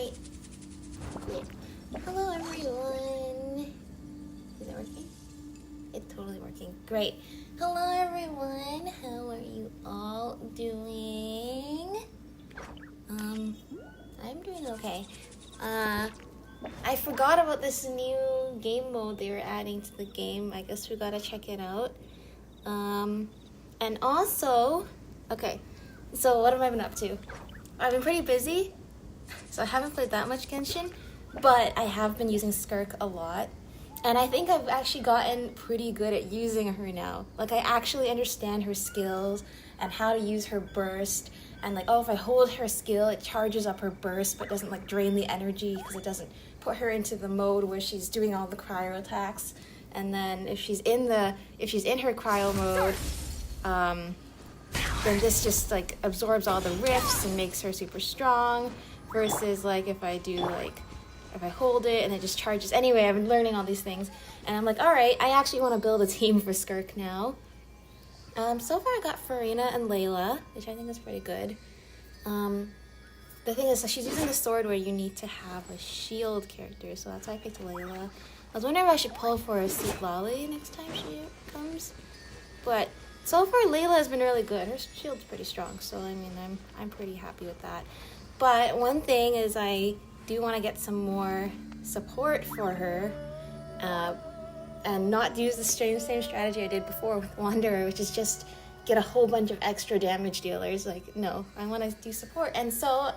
Alright. Cool. Hello everyone. Is it working? It's totally working. Great. Hello everyone. How are you all doing? I'm doing okay. I forgot about this new game mode they were adding to the game. I guess we gotta check it out. And also, okay, so what have I been up to? I've been pretty busy, so I haven't played that much Genshin, but I have been using Skirk a lot. And I think I've actually gotten pretty good at using her now. Like, I actually understand her skills and how to use her burst. And like, oh, if I hold her skill, it charges up her burst, but doesn't like drain the energy because it doesn't put her into the mode where she's doing all the cryo attacks. And then if she's in her cryo mode, then this just like absorbs all the rifts and makes her super strong. Versus like if I hold it and it just charges. Anyway, I've been learning all these things, and I'm like, all right, I actually want to build a team for Skirk now. So far I got Farina and Layla, which I think is pretty good. The thing is, she's using the sword where you need to have a shield character, so that's why I picked Layla. I was wondering if I should pull for a Lolly next time she comes, but so far Layla has been really good. Her shield's pretty strong, so I mean, I'm pretty happy with that. But one thing is I do want to get some more support for her, and not use the same strategy I did before with Wanderer, which is just get a whole bunch of extra damage dealers. Like, no, I want to do support. And so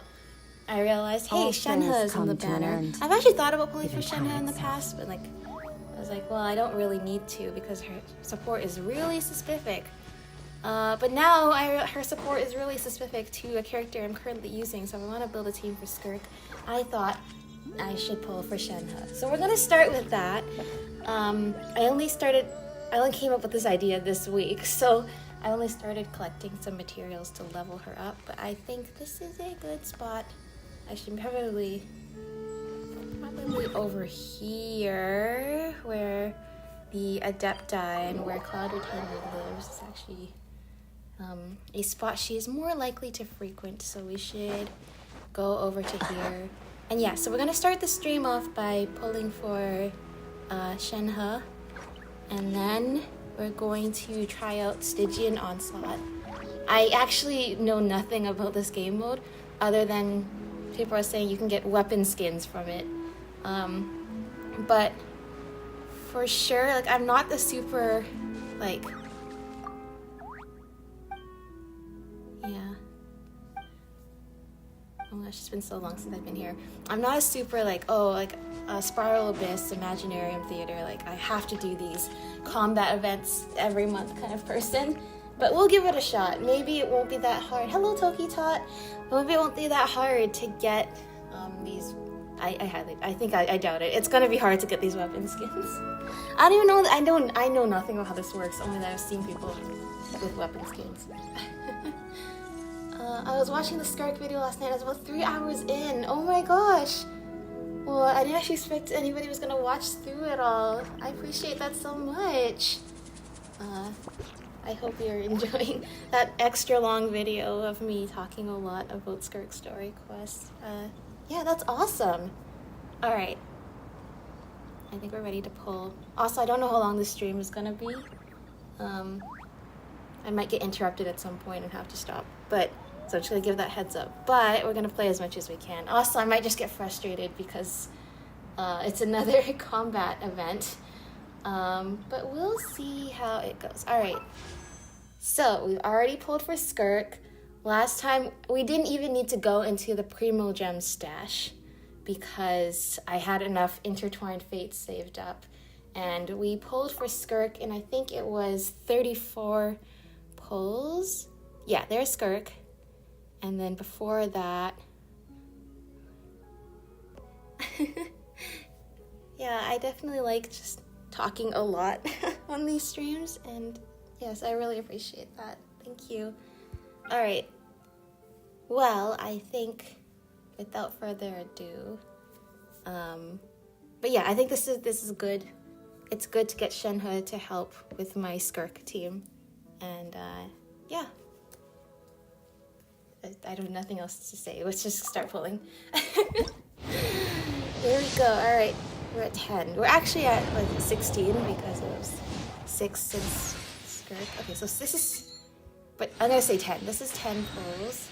I realized, hey, Shenhe is in the banner. I've actually thought about pulling for Shenhe in the past, but like, I was like, well, I don't really need to because her support is really specific. But now her support is really specific to a character I'm currently using, so if I want to build a team for Skirk, I thought I should pull for Shenhe. So we're going to start with that. I only came up with this idea this week, so I only started collecting some materials to level her up, but I think this is a good spot. I should probably over here, where the Adepti and where Cloud Retainer lives is actually a spot she is more likely to frequent, so we should go over to here. And yeah, so we're gonna start the stream off by pulling for Shenhe, and then we're going to try out Stygian Onslaught. I actually know nothing about this game mode other than people are saying you can get weapon skins from it. But for sure, like, I'm not the super, like, yeah. Oh my gosh, it's been so long since I've been here. I'm not a super, like, oh, like, Spiral Abyss, Imaginarium Theater, like, I have to do these combat events every month kind of person. But we'll give it a shot. Maybe it won't be that hard. Hello, Toki Tot. Maybe it won't be that hard to get these. I doubt it. It's gonna be hard to get these weapon skins. I don't even know. I know nothing about how this works. Only that I've seen people with weapon skins. I was watching the Skirk video last night. I was about 3 hours in. Oh my gosh. Well, I didn't actually expect anybody was gonna watch through it all. I appreciate that so much. I hope you're enjoying that extra long video of me talking a lot about Skirk Story Quest. Yeah, that's awesome. All right. I think we're ready to pull. Also, I don't know how long this stream is gonna be. I might get interrupted at some point and have to stop, but so I'm just gonna give that heads up. But we're gonna play as much as we can. Also, I might just get frustrated because it's another combat event. But we'll see how it goes. All right. So we've already pulled for Skirk. Last time, we didn't even need to go into the Primo Gem stash because I had enough Intertwined Fates saved up. And we pulled for Skirk, and I think it was 34 pulls. Yeah, there's Skirk. And then before that... yeah, I definitely like just talking a lot on these streams, and yes, I really appreciate that. Thank you. All right. Well, I think without further ado, but yeah, I think this is good. It's good to get Shenhe to help with my Skirk team, and yeah. I don't have nothing else to say. Let's just start pulling. There we go. All right, we're at 10. We're actually at like 16 because it was 6 since skirt. Okay, so this is, but I'm gonna say 10. This is 10 pulls.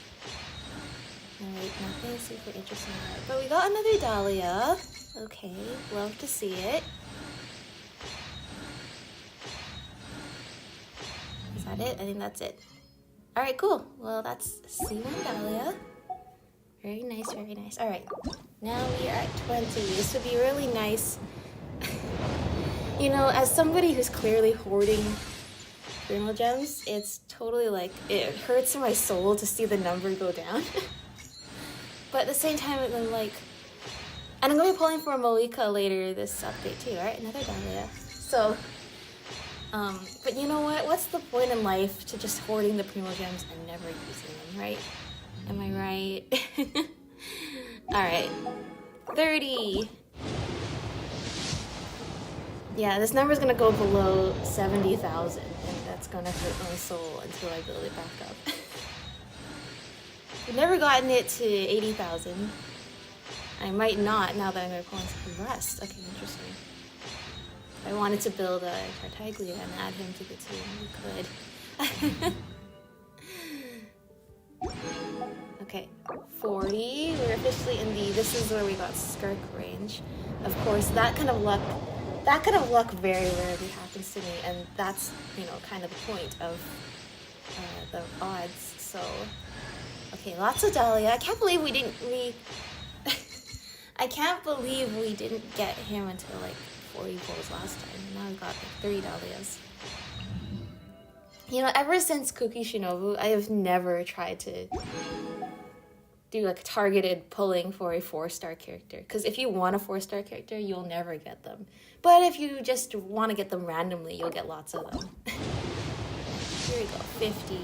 All right, nothing super interesting there. But we got another Dahlia. Okay, love to see it. Is that it? I think that's it. All right, cool. Well, that's C1 Dahlia. Very nice, very nice. All right, now we are at 20. This would be really nice. You know, as somebody who's clearly hoarding Primal Gems, it's totally like, it hurts my soul to see the number go down. But at the same time, I'm like, and I'm gonna be pulling for Moika later this update too, right? Another Dahlia. So, but you know what? What's the point in life to just hoarding the Primal Gems and never using them, right? Am I right? Alright. 30. Yeah, this number's gonna go below 70,000, and that's gonna hurt my soul until I build it back up. I've never gotten it to 80,000. I might not now that I'm gonna pull in some rest. Okay, interesting. If I wanted to build a Tartaglia and add him to the team, we could. Okay, 40. We're officially in the, this is where we got Skirk range. Of course, that kind of luck very rarely happens to me, and that's, you know, kind of the point of the odds. So, okay, lots of Dahlia. I can't believe I can't believe we didn't get him until like 40 pulls last time. Now we've got like 3 Dahlias. You know, ever since Kuki Shinobu, I have never tried to do like targeted pulling for a 4-star character. Because if you want a 4-star character, you'll never get them. But if you just want to get them randomly, you'll get lots of them. Here we go, 50.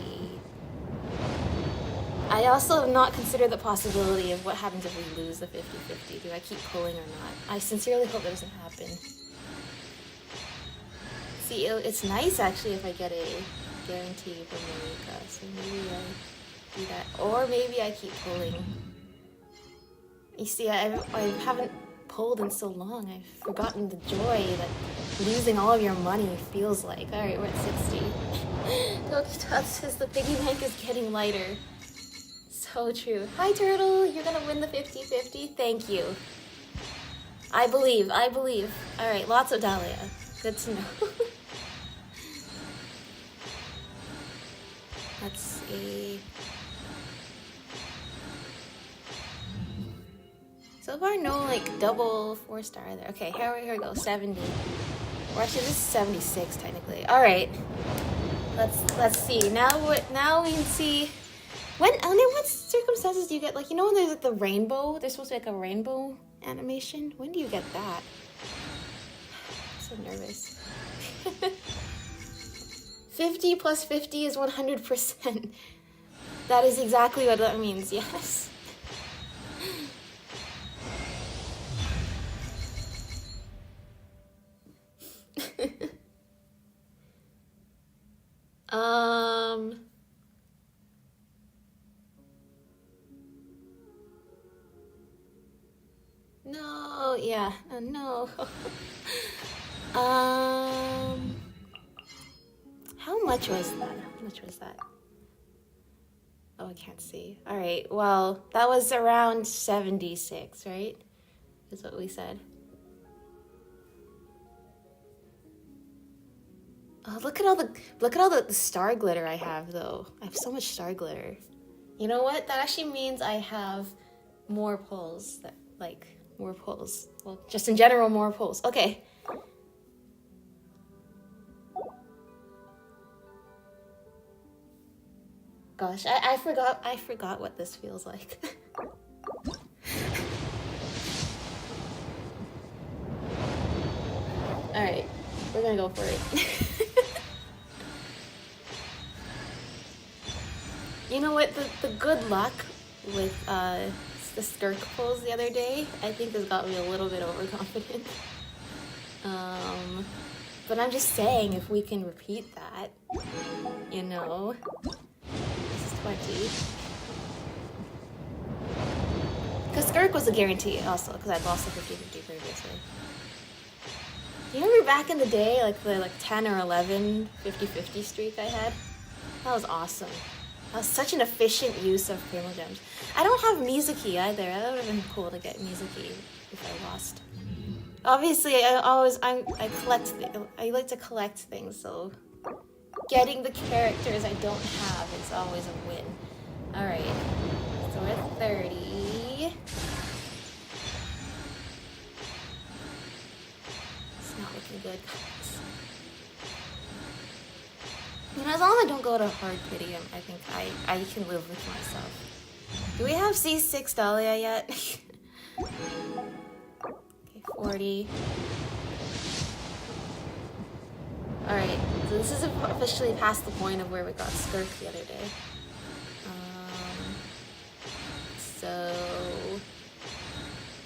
I also have not considered the possibility of what happens if we lose the 50-50. Do I keep pulling or not? I sincerely hope that doesn't happen. See, it's nice actually if I get a guarantee from Moika, so maybe I do that. Or maybe I keep pulling. You see, I haven't pulled in so long. I've forgotten the joy that losing all of your money feels like. Alright, we're at 60. Toki says the piggy bank is getting lighter. So true. Hi Turtle, you're gonna win the 50-50. Thank you. I believe. Alright, lots of Dahlia. Good to know. Let's see. So far, no like double 4-star there. Okay, here we go. 70. Or actually, this is 76 technically. All right. Let's see. Now we can see. Under what circumstances do you get, like, you know when there's like the rainbow? There's supposed to be like a rainbow animation. When do you get that? I'm so nervous. 50 plus 50 is 100%. That is exactly what that means, yes. No, yeah, no. How much was that? Oh, I can't see. All right, well, that was around 76, right? Is what we said. Oh, look at all the star glitter I have, though. I have so much star glitter. You know what? That actually means I have more pulls. More pulls. Well, just in general, more pulls. Okay. Gosh, I forgot what this feels like. All right, we're gonna go for it. You know what? The good luck with the Skirk pulls the other day, I think has got me a little bit overconfident. But I'm just saying, if we can repeat that, you know. This is 20. Skirk was a guarantee also, because I'd lost a 50-50 previously. Do you remember back in the day, like the 10 or 11 50-50 streak I had? That was awesome. That was such an efficient use of Primogems. I don't have Mizuki either. That would have been cool to get Mizuki if I lost. Obviously, I like to collect things, so getting the characters I don't have is always a win. Alright, so we're at 30. It's not looking good. You know, as long as I don't go to hard pity, I think I can live with myself. Do we have C6 Dahlia yet? Okay, 40. Alright, so this is officially past the point of where we got Skirk the other day.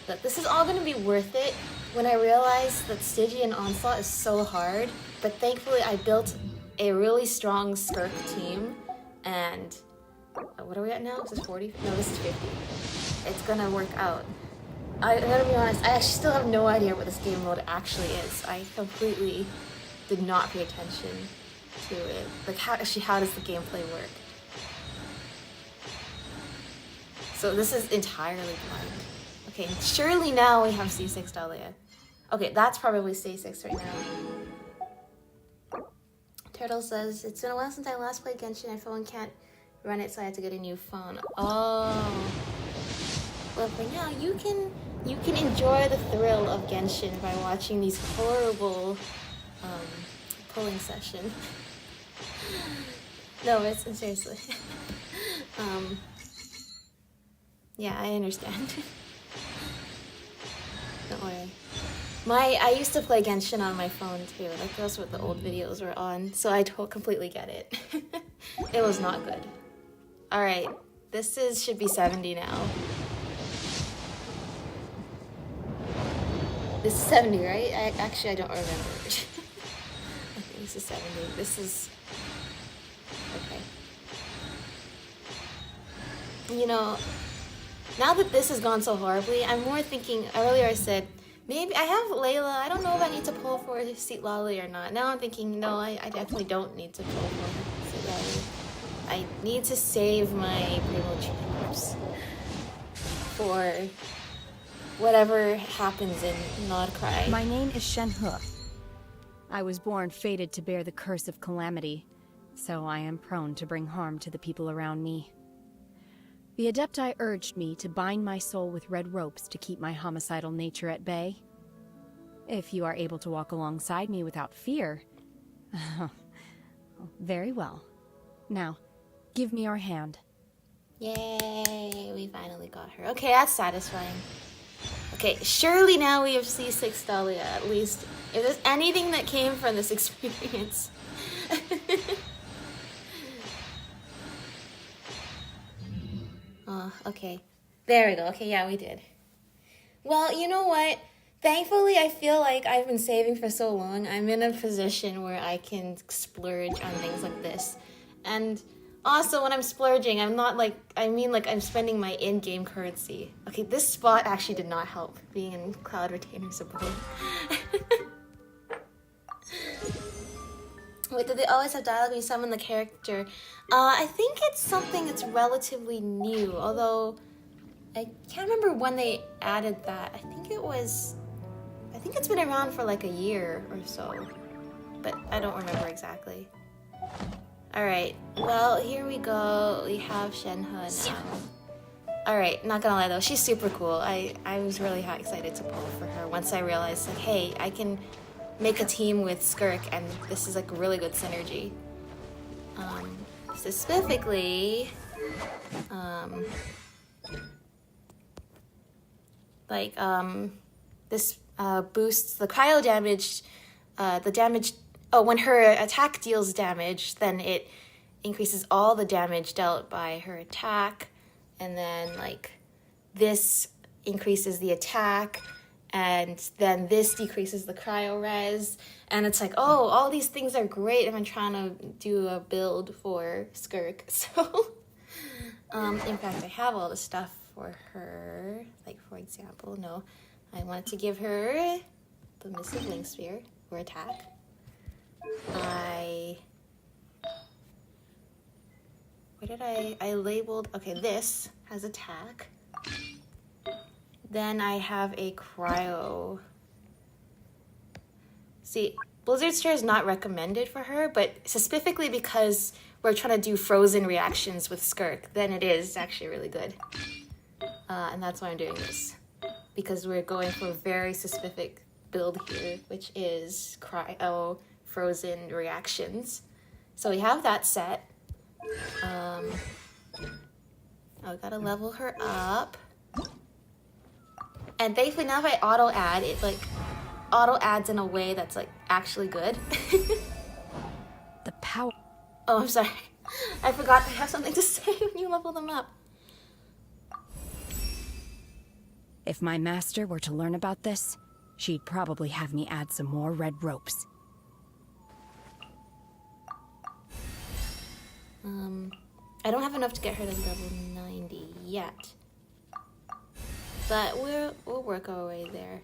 But this is all going to be worth it when I realize that Stygian Onslaught is so hard, but thankfully I built a really strong Skirk team, and what are we at now? Is this 40? No, this is 50. It's gonna work out. I'm gonna be honest, I actually still have no idea what this game mode actually is. I completely did not pay attention to it. Like, how does the gameplay work? So this is entirely blind. Okay, surely now we have C6 Dahlia. Okay, that's probably C6 right now. Turtle says, it's been a while since I last played Genshin. My phone can't run it, so I had to get a new phone. Oh. Well, for now, you can enjoy the thrill of Genshin by watching these horrible pulling sessions. No, it's seriously. Yeah, I understand. Don't worry. I used to play Genshin on my phone too. Like, that's what the old videos were on, so I completely get it. It was not good. Alright, should be 70 now. This is 70, right? I don't remember. I think this is 70. This is... okay. You know, now that this has gone so horribly, I'm more thinking, earlier I said, maybe I have Layla. I don't know if I need to pull for Seat Lolly or not. Now I'm thinking, no, I definitely don't need to pull for Seat Lolly. I need to save my Primogems for whatever happens in Nod Cry. My name is Shenhe. I was born fated to bear the curse of calamity, so I am prone to bring harm to the people around me. The Adepti urged me to bind my soul with red ropes to keep my homicidal nature at bay. If you are able to walk alongside me without fear... very well. Now, give me your hand. Yay, we finally got her. Okay, that's satisfying. Okay, surely now we have C6 Dahlia, at least. If there's anything that came from this experience. Oh, okay. There we go. Okay, yeah, we did. Well, you know what? Thankfully, I feel like I've been saving for so long. I'm in a position where I can splurge on things like this. And also, when I'm splurging, I'm not like... I mean, like, I'm spending my in-game currency. Okay, this spot actually did not help, being in Cloud Retainer support. Wait, did they always have dialogue when you summon the character? I think it's something that's relatively new, although I can't remember when they added that. I think it's been around for like a year or so, but I don't remember exactly. Alright, well, here we go. We have Shenhe now. Alright, not gonna lie though, she's super cool. I was really excited to pull for her once I realized, like, hey, I can make a team with Skirk, and this is like a really good synergy. Specifically, this boosts the cryo damage, when her attack deals damage, then it increases all the damage dealt by her attack, and then like this increases the attack, and then this decreases the cryo res, and it's like, oh, all these things are great if I'm trying to do a build for Skirk. So, in fact, I have all the stuff for her. Like, for example, no. I wanted to give her the Missive Link Sphere for attack. I labeled, okay, this has attack. Then I have a cryo. See, Blizzard Sphere is not recommended for her, but specifically because we're trying to do frozen reactions with Skirk, then it is actually really good. And that's why I'm doing this. Because we're going for a very specific build here, which is cryo frozen reactions. So we have that set. I gotta level her up. And thankfully now if I auto add, it like auto adds in a way that's like actually good. The power. Oh, I'm sorry. I forgot to have something to say when you level them up. If my master were to learn about this, she'd probably have me add some more red ropes. I don't have enough to get her to level 90 yet. But we'll work our way there.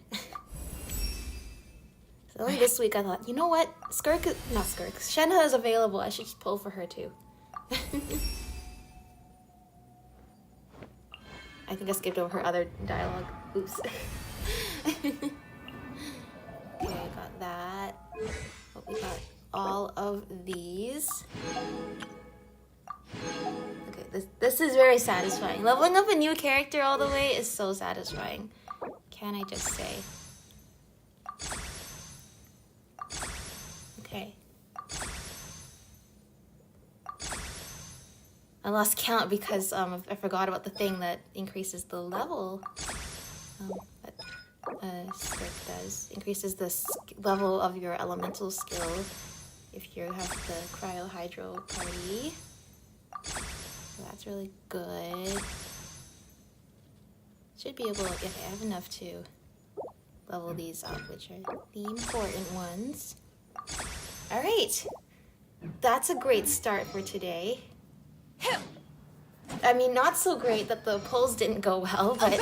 So only this week I thought, you know what? Shenhe is available. I should just pull for her too. I think I skipped over her other dialogue. Oops. Okay, I got that. Oh, we got all of these. Okay, this is very satisfying. Leveling up a new character all the way is so satisfying. Can I just say? Okay. I lost count because I forgot about the thing that increases the level. That Skirk does. Increases the level of your elemental skill if you have the Cryo Hydro party. So that's really good. Should be able to, okay, I have enough to level these up, which are the important ones. Alright. That's a great start for today. I mean, not so great that the pulls didn't go well, but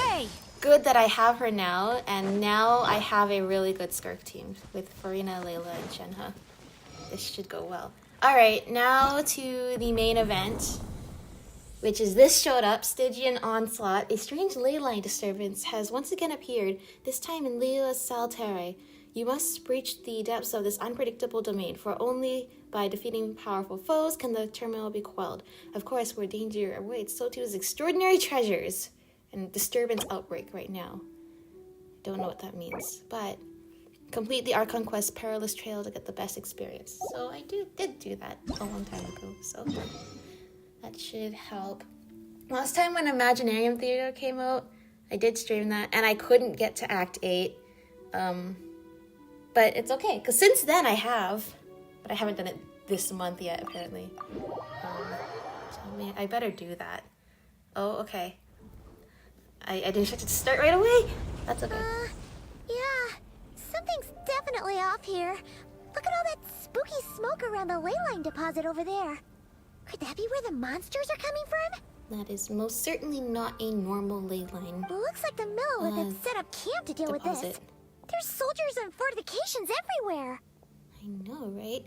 good that I have her now, and now I have a really good Skirk team with Farina, Layla, and Shenhe. This should go well. Alright, now to the main event, which is this showed up, Stygian Onslaught. A strange leyline disturbance has once again appeared, this time in Leo's Salterre. You must breach the depths of this unpredictable domain, for only by defeating powerful foes can the turmoil be quelled. Of course, where danger awaits, so too is extraordinary treasures. And disturbance outbreak right now. Don't know what that means, but complete the Archon Quest Perilous Trail to get the best experience. So I did do that a long time ago, so that should help. Last time when Imaginarium Theater came out, I did stream that, and I couldn't get to Act 8. But it's okay, because since then I have, but I haven't done it this month yet, apparently. So I better do that. Oh, okay. I didn't expect it to start right away. That's okay. Yeah. Something's definitely off here. Look at all that spooky smoke around the leyline deposit over there. Could that be where the monsters are coming from? That is most certainly not a normal ley line. Looks like the Millowith had set up camp to deal with this. There's soldiers and fortifications everywhere. I know, right?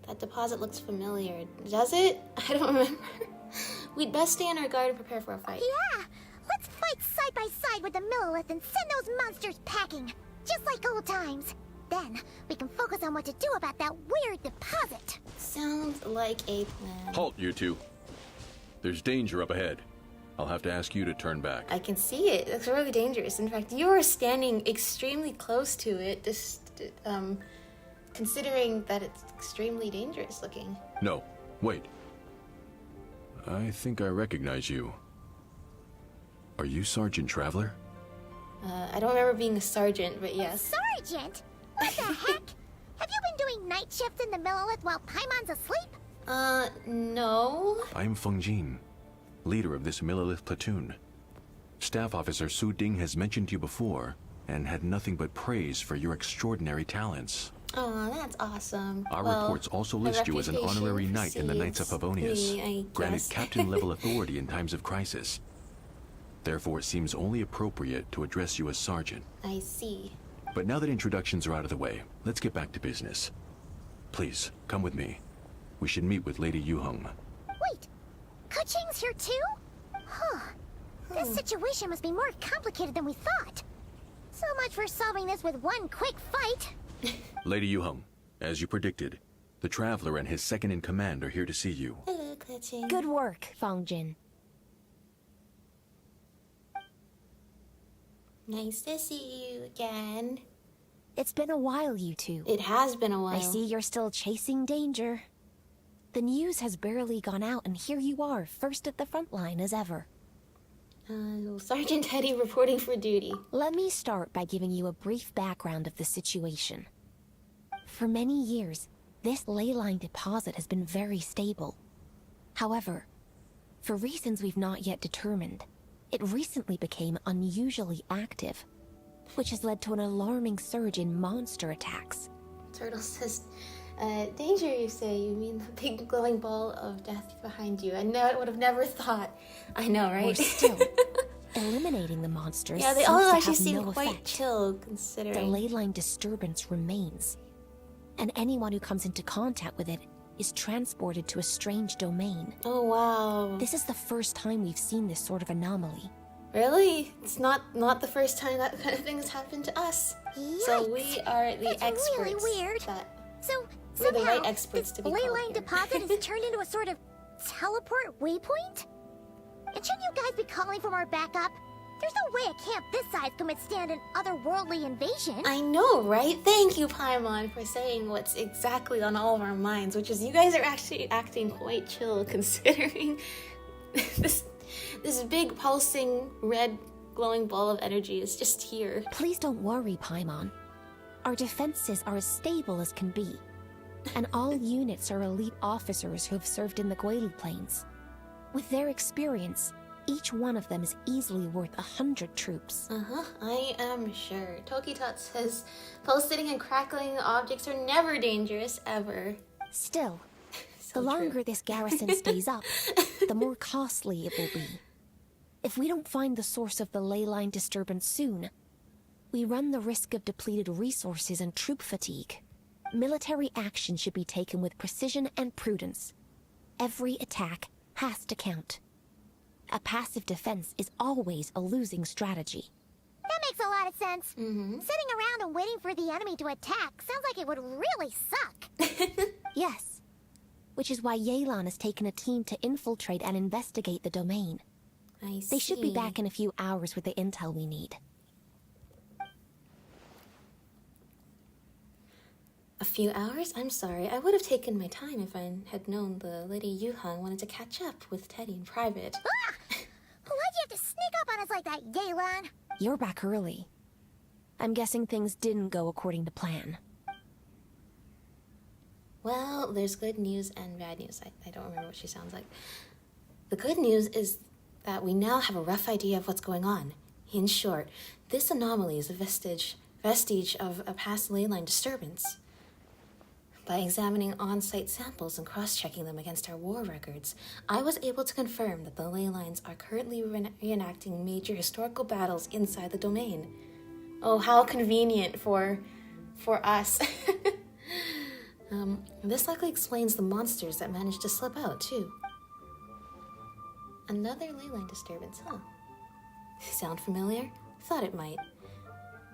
That deposit looks familiar. Does it? I don't remember. We'd best stay on our guard and prepare for a fight. Yeah! Let's fight side by side with the Millowith and send those monsters packing. Just like old times. Then, we can focus on what to do about that weird deposit. Sounds like a plan. Halt, you two. There's danger up ahead. I'll have to ask you to turn back. I can see it. It's really dangerous. In fact, you are standing extremely close to it, just considering that it's extremely dangerous looking. No, wait. I think I recognize you. Are you Sergeant Traveler? I don't remember being a sergeant, but yes. Sergeant? What the heck? Have you been doing night shift in the Millowith while Paimon's asleep? No. I'm Feng Jin, leader of this Millelith platoon. Staff Officer Su Ding has mentioned you before, and had nothing but praise for your extraordinary talents. Oh, that's awesome. Our reports also list you as an honorary knight in the Knights of Favonius, granted captain-level authority in times of crisis. Therefore, it seems only appropriate to address you as Sergeant. I see. But now that introductions are out of the way, let's get back to business. Please, come with me. We should meet with Lady Yuheng. Wait, Keqing's here too? Huh. This situation must be more complicated than we thought. So much for solving this with one quick fight. Lady Yuheng, as you predicted, the Traveler and his second-in-command are here to see you. Hello, Keqing. Good work, Fangjin. Nice to see you again. It's been a while, you two. It has been a while. I see you're still chasing danger. The news has barely gone out, and here you are, first at the front line as ever. Sergeant Teddy reporting for duty. Let me start by giving you a brief background of the situation. For many years, this leyline deposit has been very stable. However, for reasons we've not yet determined, it recently became unusually active, which has led to an alarming surge in monster attacks. Turtle says, danger, you say? You mean the big glowing ball of death behind you? I would have never thought. I know, right? Or still, eliminating the monsters yeah, they seems all to actually have seem no quite effect. chill, The considering. leyline disturbance remains, and anyone who comes into contact with it is transported to a strange domain. Oh, wow. This is the first time we've seen this sort of anomaly. Really? It's not the first time that kind of thing has happened to us. So Yikes. we are the That's experts. really weird. We're So, the somehow, right experts this to be called leyline here. deposit is turned into a sort of teleport waypoint? And shouldn't you guys be calling for more backup? There's no way a camp this size can withstand an otherworldly invasion. I know, right? Thank you, Paimon, for saying what's exactly on all of our minds, which is you guys are actually acting quite chill considering this big pulsing red glowing ball of energy is just here. Please don't worry, Paimon. Our defenses are as stable as can be, and all units are elite officers who have served in the Guili Plains. With their experience, each one of them is easily worth 100 troops. I am sure. Tokitot says pulsating and crackling objects are never dangerous, ever. Still, So the longer true. this garrison stays up, the more costly it will be. If we don't find the source of the leyline disturbance soon, we run the risk of depleted resources and troop fatigue. Military action should be taken with precision and prudence. Every attack has to count. A passive defense is always a losing strategy. That makes a lot of sense. Sitting around and waiting for the enemy to attack sounds like it would really suck. Yes, which is why Yelan has taken a team to infiltrate and investigate the domain. I see. They should be back in a few hours with the intel we need. A few hours? I'm sorry. I would have taken my time if I had known the Lady Yuheng wanted to catch up with Teddy in private. Ah! Why'd you have to sneak up on us like that, Yelan? You're back early. I'm guessing things didn't go according to plan. Well, there's good news and bad news. I don't remember what she sounds like. The good news is that we now have a rough idea of what's going on. In short, this anomaly is a vestige of a past leyline disturbance. By examining on-site samples and cross-checking them against our war records, I was able to confirm that the ley lines are currently reenacting major historical battles inside the domain. Oh, how convenient for us. This likely explains the monsters that managed to slip out, too. Another leyline disturbance, huh? Sound familiar? Thought it might.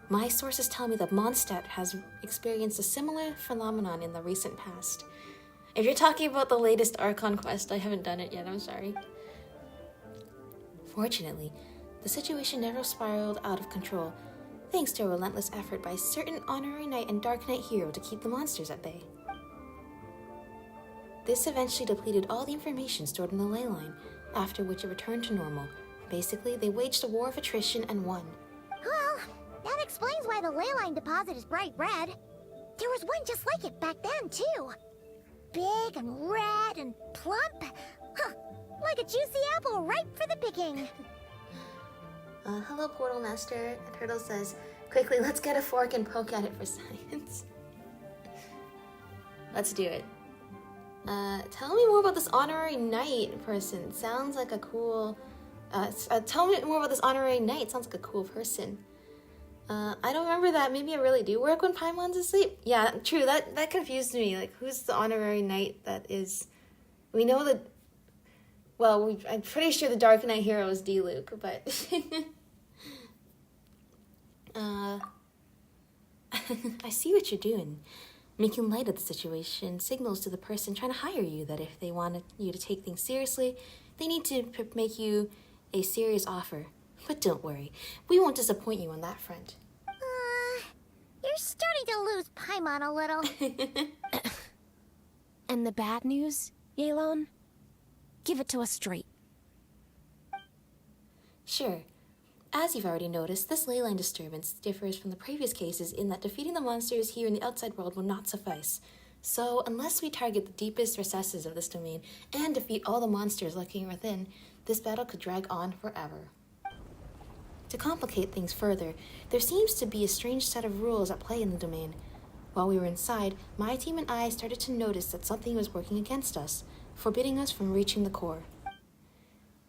My sources tell me that Mondstadt has experienced a similar phenomenon in the recent past. If you're talking about the latest Archon quest, I haven't done it yet, I'm sorry. Fortunately, the situation never spiraled out of control, thanks to a relentless effort by a certain honorary knight and dark knight hero to keep the monsters at bay. This eventually depleted all the information stored in the ley line, after which it returned to normal. Basically, they waged a war of attrition and won. Well, that explains why the leyline deposit is bright red. There was one just like it back then, too. Big and red and plump. Huh, like a juicy apple ripe for the picking. Hello, Portal Master. Turtle says, quickly, let's get a fork and poke at it for science. Let's do it. Tell me more about this honorary knight person. Sounds like a cool Tell me more about this honorary knight. Sounds like a cool person. I don't remember that. Maybe I really do work when Paimon's asleep. Yeah, true. That confused me. Like, who's the honorary knight that is... We know that... Well, I'm pretty sure the Dark Knight hero is D-Luke, but... I see what you're doing. Making light of the situation signals to the person trying to hire you that if they want you to take things seriously, they need to make you a serious offer. But don't worry, we won't disappoint you on that front. You're starting to lose Paimon a little. And the bad news, Yelan? Give it to us straight. Sure. As you've already noticed, this leyline disturbance differs from the previous cases in that defeating the monsters here in the outside world will not suffice. So, unless we target the deepest recesses of this domain and defeat all the monsters lurking within, this battle could drag on forever. To complicate things further, there seems to be a strange set of rules at play in the domain. While we were inside, my team and I started to notice that something was working against us, forbidding us from reaching the core.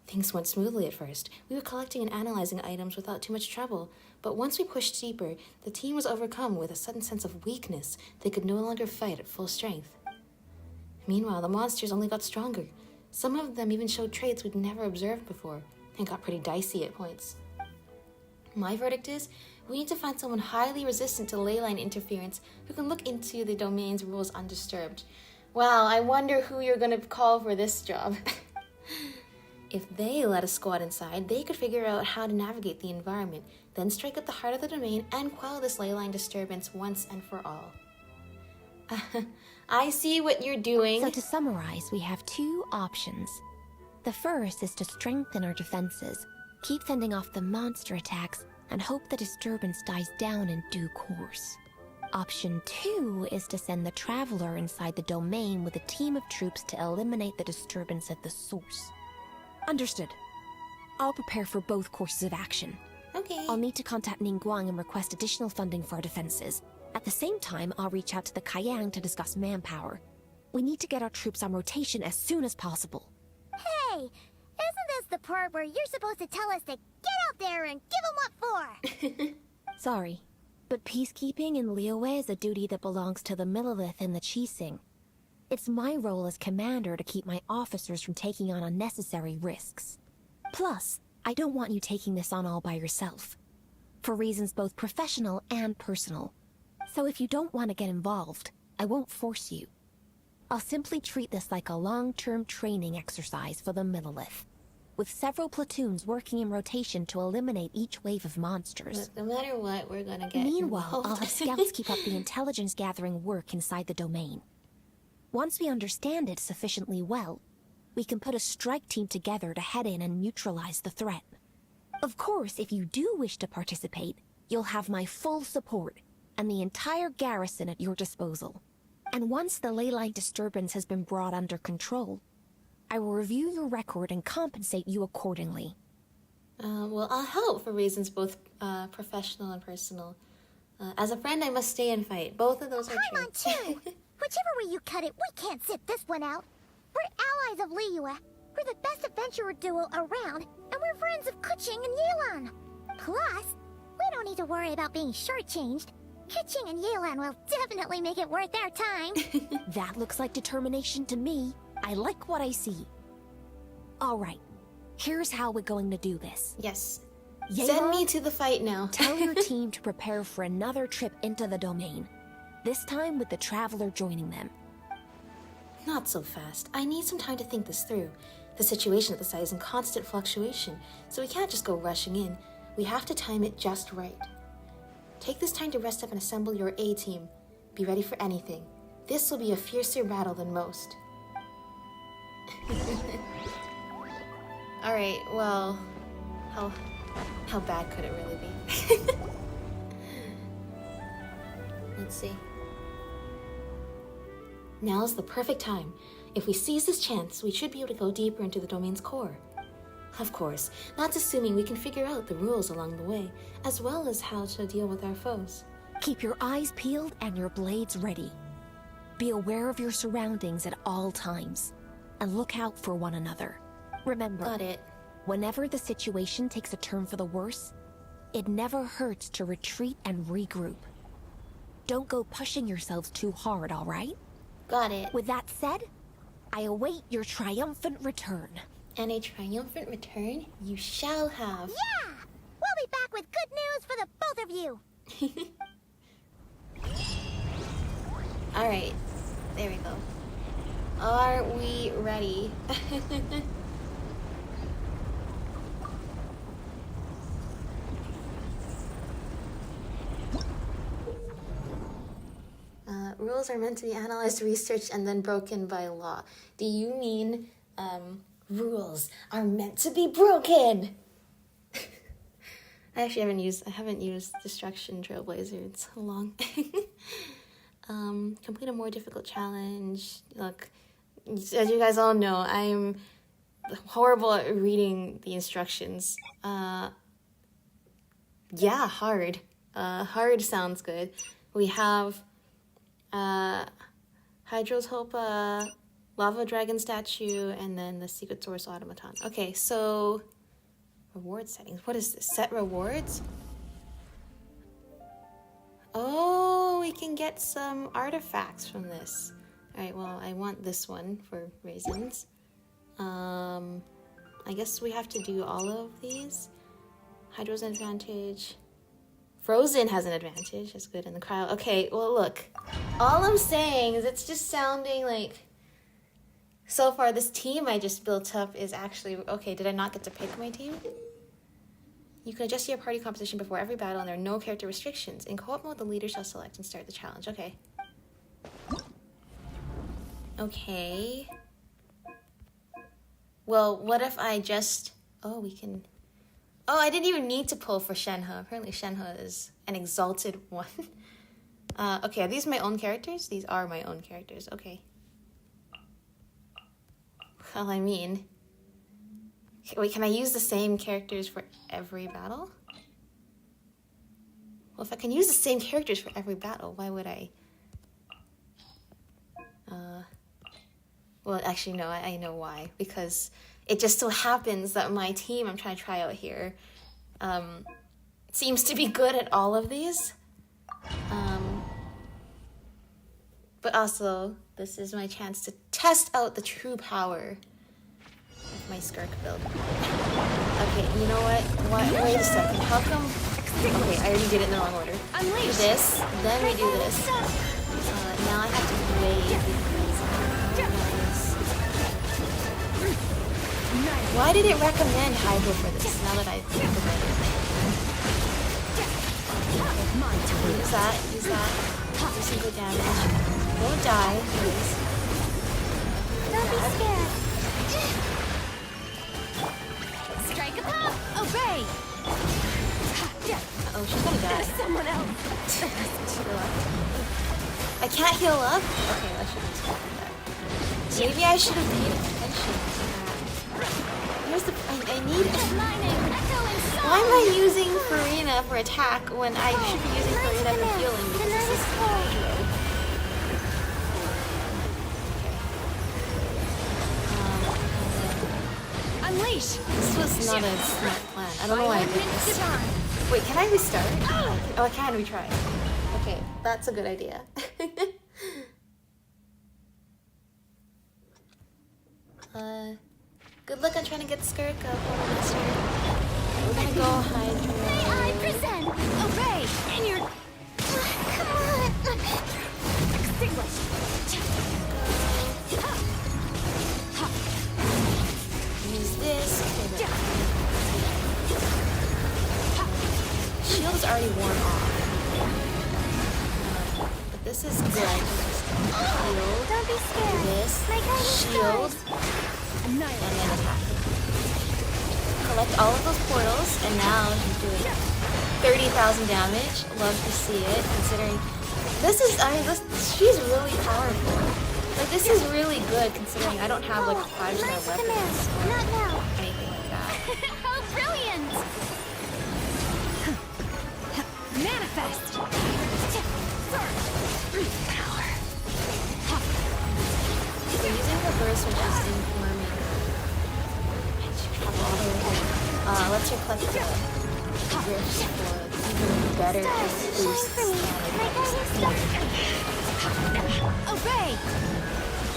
Things went smoothly at first. We were collecting and analyzing items without too much trouble, but once we pushed deeper, the team was overcome with a sudden sense of weakness. They could no longer fight at full strength. Meanwhile, the monsters only got stronger. Some of them even showed traits we'd never observed before, and got pretty dicey at points. My verdict is, we need to find someone highly resistant to leyline interference who can look into the domain's rules undisturbed. Wow, I wonder who you're gonna call for this job. If they let a squad inside, they could figure out how to navigate the environment, then strike at the heart of the domain and quell this leyline disturbance once and for all. I see what you're doing. So to summarize, we have two options. The first is to strengthen our defenses, keep fending off the monster attacks, and hope the disturbance dies down in due course. Option 2 is to send the Traveler inside the domain with a team of troops to eliminate the disturbance at the source. Understood. I'll prepare for both courses of action. Okay. I'll need to contact Ningguang and request additional funding for our defenses. At the same time, I'll reach out to the Kayang to discuss manpower. We need to get our troops on rotation as soon as possible. Hey, isn't this the part where you're supposed to tell us to get out there and give 'em what for? Sorry, but peacekeeping in Liyue is a duty that belongs to the Millelith and the Qixing. It's my role as commander to keep my officers from taking on unnecessary risks. Plus, I don't want you taking this on all by yourself, for reasons both professional and personal. So if you don't want to get involved, I won't force you. I'll simply treat this like a long-term training exercise for the Millelith, with several platoons working in rotation to eliminate each wave of monsters. No matter what, we're gonna get Meanwhile, involved. I'll have scouts keep up the intelligence-gathering work inside the domain. Once we understand it sufficiently well, we can put a strike team together to head in and neutralize the threat. Of course, if you do wish to participate, you'll have my full support and the entire garrison at your disposal. And once the leyline disturbance has been brought under control, I will review your record and compensate you accordingly. Well, I'll help for reasons both professional and personal. As a friend, I must stay and fight. Both of those are true. Paimon too! Whichever way you cut it, we can't sit this one out. We're allies of Liyue. We're the best adventurer duo around, and we're friends of Keqing and Yelan. Plus, we don't need to worry about being shortchanged. Keqing and Yelan will definitely make it worth our time. That looks like determination to me. I like what I see. All right, here's how we're going to do this. Yes. Yelan, Send me to the fight now. tell your team to prepare for another trip into the domain. This time with the Traveler joining them. Not so fast. I need some time to think this through. The situation at the site is in constant fluctuation, so we can't just go rushing in. We have to time it just right. Take this time to rest up and assemble your A-team. Be ready for anything. This will be a fiercer battle than most. Alright, well... How bad could it really be? Let's see. Now's the perfect time. If we seize this chance, we should be able to go deeper into the domain's core. Of course, that's assuming we can figure out the rules along the way, as well as how to deal with our foes. Keep your eyes peeled and your blades ready. Be aware of your surroundings at all times, and look out for one another. Remember, Got it. Whenever the situation takes a turn for the worse, it never hurts to retreat and regroup. Don't go pushing yourselves too hard, all right? Got it. With that said, I await your triumphant return. And a triumphant return you shall have. Yeah! We'll be back with good news for the both of you. Alright, there we go. Are we ready? Rules are meant to be analyzed, researched, and then broken by law. Do you mean, rules are meant to be broken? I actually haven't used Destruction Trailblazer in so long. Complete a more difficult challenge. Look, as you guys all know, I'm horrible at reading the instructions. Yeah, hard. Hard sounds good. We have Hydra's Hope, Lava Dragon Statue, and then the Secret Source Automaton. Okay, so reward settings. What is this? Set rewards? Oh, we can get some artifacts from this. Alright, well, I want this one for reasons. I guess we have to do all of these. Hydra's an advantage. Frozen has an advantage. That's good in the cryo. Okay, well, look. All I'm saying is it's just sounding like... So far, this team I just built up is actually... Okay, did I not get to pick my team? You can adjust your party composition before every battle, and there are no character restrictions. In co-op mode, the leader shall select and start the challenge. Okay. Okay. Well, what if I just... Oh, we can... Oh, I didn't even need to pull for Shenhe. Apparently Shenhe is an exalted one. Okay, are these my own characters? These are my own characters. Okay. Well, I mean... Wait, can I use the same characters for every battle? Well, if I can use the same characters for every battle, why would I? Well, actually, no, I know why. Because it just so happens that my team I'm trying to try out here seems to be good at all of these. But also, this is my chance to test out the true power of my Skirk build. Okay, you know what? Wait a second. How come... Okay, I already did it in the wrong order. Do this, then we do this. Now I have to wait because... Why did it recommend Hydro for this, now that I think about it? Use that. Do some good damage. Don't die, please. Don't be scared. Strike a pop! Obey! Oh, she's gonna die. Someone else! I can't heal up? Okay, I should have expected that. Maybe I should have paid attention to that. Here's the... I need... Why am I using Farina for attack when I should be using Farina for healing? Because this is Hydro. Unleash! This was not a smart plan. I don't know why I did this. Wait, can I restart? Oh, I can retry. Okay, that's a good idea. Good luck on trying to get Skirk up on this year. We're gonna go Hydro. May I present? Obey! In your... Come on. Extinguish! Use this. Okay, shield is already worn off. But this is good. Shield. Don't be scared. This. My guidance Shield. And then attack. Collect all of those portals, and now she's doing 30,000 damage. Love to see it, considering this is, she's really powerful. Like, this is really good, considering I don't have, like, 5-star Nice weapons command. or Not now. anything like that. How brilliant! Manifest! Power. So using reverse, which is informing, I should have all the way Let's collect the rifts for even better boosts. Obey!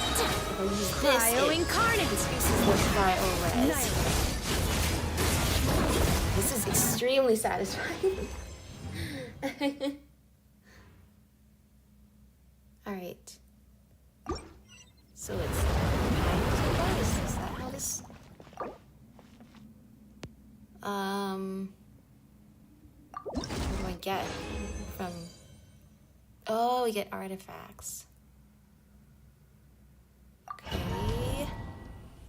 If I use this, Cryo Incarnate! this uses the cryo res. This is extremely satisfying. Alright. So it's... Is that how this... What do I get from... Oh, we get artifacts. Okay.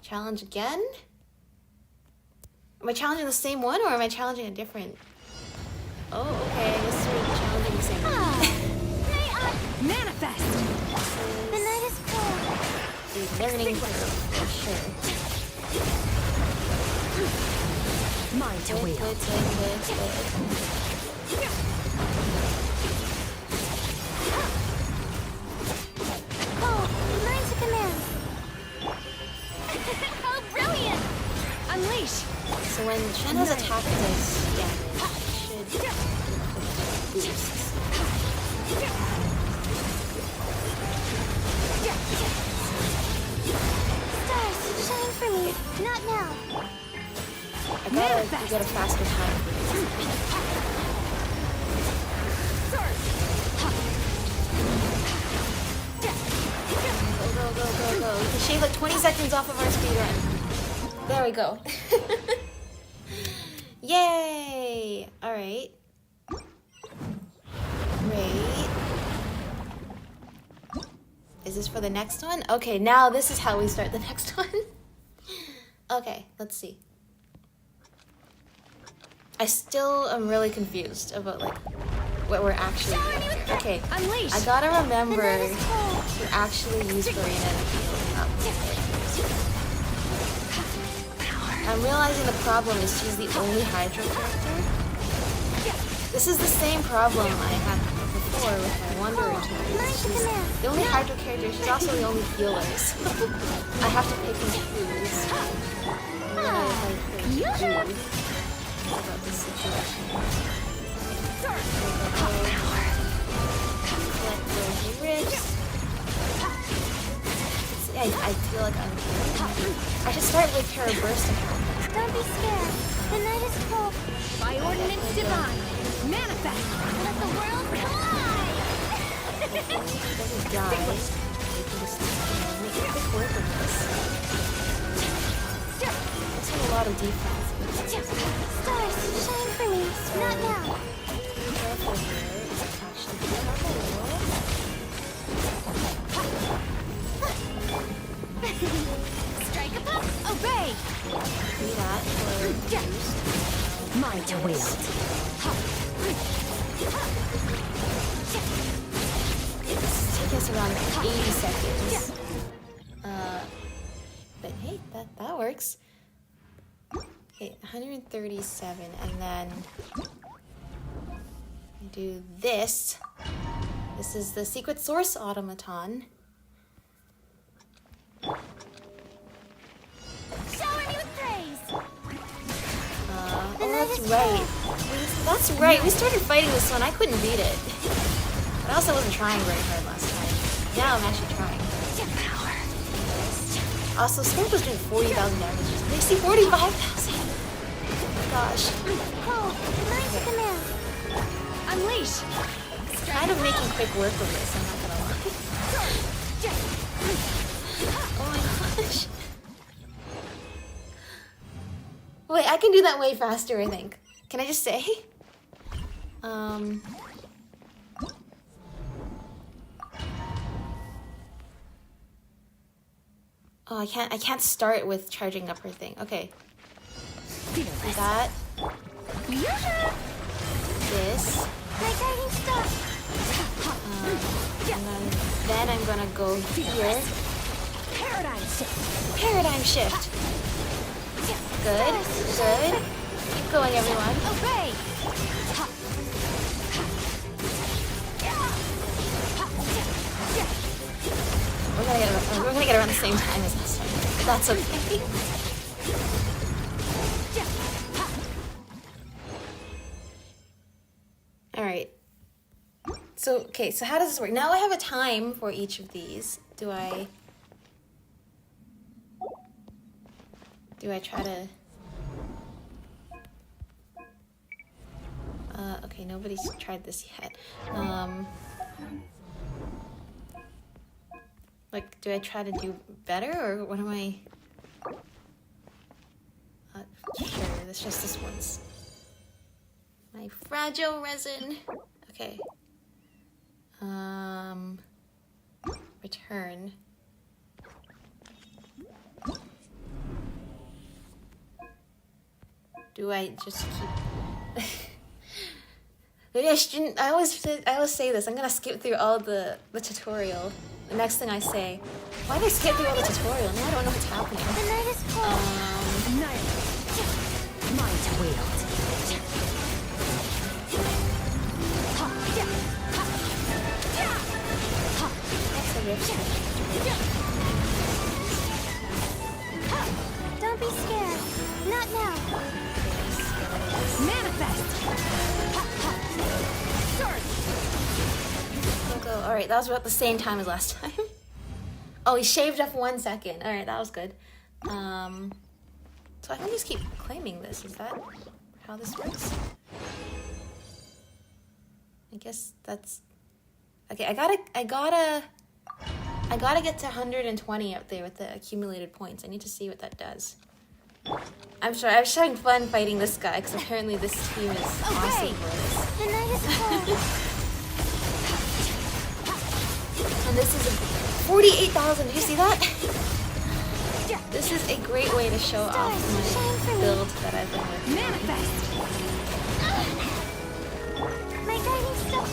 Challenge again? Am I challenging the same one or am I challenging a different... Oh, okay, I guess we're challenging the same one. Manifest! The night is cold. Dude, learning curve, for sure. Mine to wield. Cold, learn to command. Oh, brilliant! Unleash! So when Shenhe's attack does damage, it should boost. Stars, shine for me. Not now. I gotta get a faster time. Go, go, go, go, go. We can shave like 20 seconds off of our speed run. There we go. Yay! Alright. Great. Is this for the next one? Okay, now this is how we start the next one. Okay, let's see. I still am really confused about like what we're actually doing here. Okay, Unleash! I gotta remember to actually use Farina to heal up with it. I'm realizing the problem is she's the only Hydra character. This is the same problem I had before with my Wanderer too. She's the only Hydra character, she's also the only healer, so I have to pick and choose. And then I like about this situation. Collect those rifts. I feel like I'm... I should start with her burst attack. Don't be scared. The night is cold. By ordinance divine, manifest! Let the world collide! If he doesn't die, we can just make quick work of this. This has a lot of defense. Stars, shine for me. Not now. Careful here. It's actually careful. Strike a pop. Obey! Do that for boost. Mine to wield. This takes us around 80 seconds. But hey, that works. Okay, 137, and then we do this. This is the secret source automaton. Shower me with praise. Oh, that's right. That's right. We started fighting this one. I couldn't beat it. But I also wasn't trying very hard last time. Now I'm actually trying. Also, Scorp was doing 40,000 damage. They see 45,000. Gosh. Cold, learn to command. Unleash! Kind of making quick work of this, I'm not gonna lie. Oh my gosh. Wait, I can do that way faster, I think. Can I just say? Oh, I can't start with charging up her thing. Okay. Do that. This. My guiding star. And then I'm gonna go here. Paradigm shift! Paradigm shift. Good, good. Keep going, everyone. Obey! We're gonna get around the same time as last time. That's okay. So, okay, so how does this work? Now I have a time for each of these. Do I try to... okay, nobody's tried this yet. Like, do I try to do better, or what am I... sure, that's just this once. My fragile resin. Okay. Return. Do I just keep... Maybe I shouldn't... I always say this. I'm gonna skip through all the tutorial. The next thing I say. Why did I skip through all the tutorial? Now I don't know what's happening. The night is cold. Might wield. That's a rift. Don't be scared. Not now. Manifest! Go. Alright, that was about the same time as last time. Oh, he shaved off 1 second. Alright, that was good. So I can just keep claiming this. Is that how this works? I guess that's... Okay, I gotta get to 120 up there with the accumulated points. I need to see what that does. I'm sure I was having fun fighting this guy because apparently this team is awesome for this. The night is cold. And this is 48,000. Do you see that? This is a great way to show off my build that I've been with. Manifest! My guiding stuff.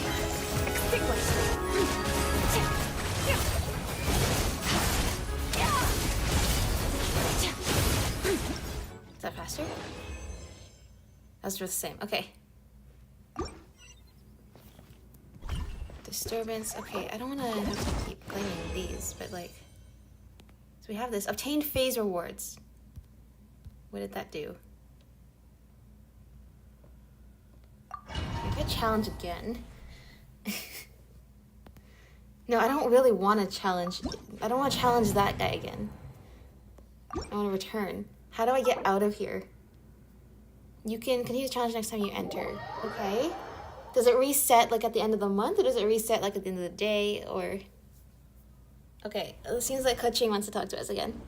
Is that faster? That's just the same. Okay. Disturbance. Okay, I don't want to have to keep claiming these, but like... So we have this. Obtained phase rewards. What did that do? Okay, get challenge again. No, I don't really want to challenge... I don't want to challenge that guy again. I want to return. How do I get out of here? You can continue the challenge next time you enter. Okay. Does it reset like at the end of the month, or does it reset like at the end of the day, or... Okay, it seems like Kuching wants to talk to us again.